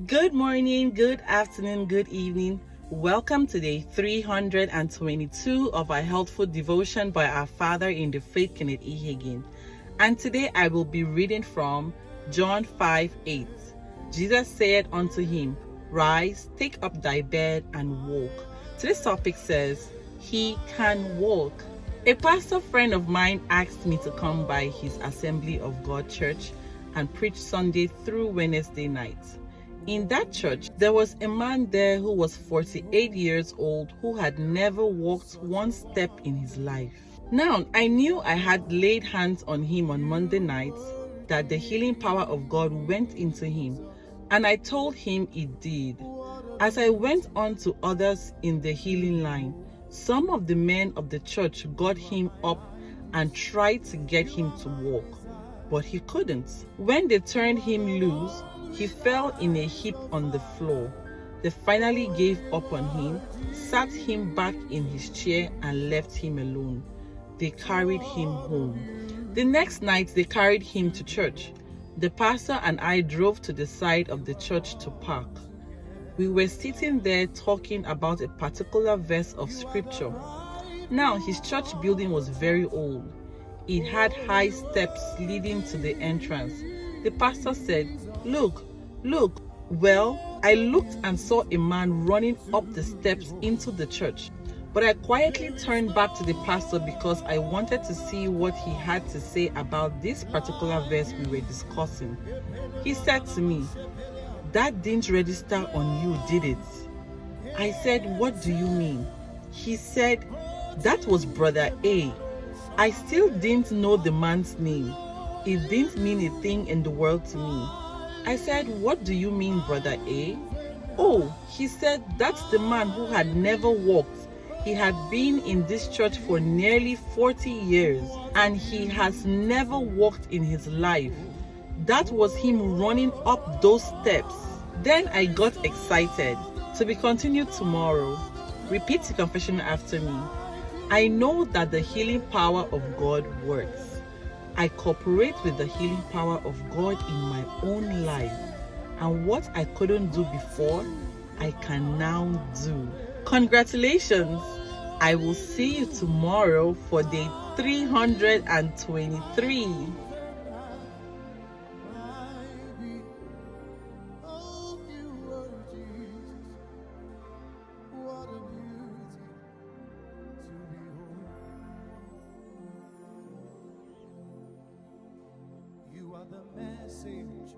Good morning, good afternoon, good evening. Welcome to day 322 of our Healthful Devotion by our Father in the Faith, Kenneth Hagin. And today I will be reading from John 5:8. Jesus said unto him, Rise, take up thy bed and walk. Today's topic says, He can walk. A pastor friend of mine asked me to come by his Assembly of God church and preach Sunday through Wednesday night. In that church, there was a man there who was 48 years old who had never walked one step in his life. Now, I knew I had laid hands on him on Monday nights, that the healing power of God went into him, and I told him it did. As I went on to others in the healing line, some of the men of the church got him up and tried to get him to walk, but he couldn't. When they turned him loose, he fell in a heap on the floor. They finally gave up on him, sat him back in his chair, and left him alone. They carried him home. The next night, they carried him to church. The pastor and I drove to the side of the church to park. We were sitting there talking about a particular verse of scripture. Now, his church building was very old. It had high steps leading to the entrance. The pastor said, Look. Well, I looked and saw a man running up the steps into the church. But I quietly turned back to the pastor because I wanted to see what he had to say about this particular verse we were discussing. He said to me, That didn't register on you, did it? I said, What do you mean? He said, That was Brother A. I still didn't know the man's name. It didn't mean a thing in the world to me. I said, What do you mean, Brother A? Oh, he said, That's the man who had never walked. He had been in this church for nearly 40 years, and he has never walked in his life. That was him running up those steps. Then I got excited. To be continued tomorrow. Repeat the confession after me. I know that the healing power of God works. I cooperate with the healing power of God in my own life. And what I couldn't do before, I can now do. Congratulations! I will see you tomorrow for day 323. You are the message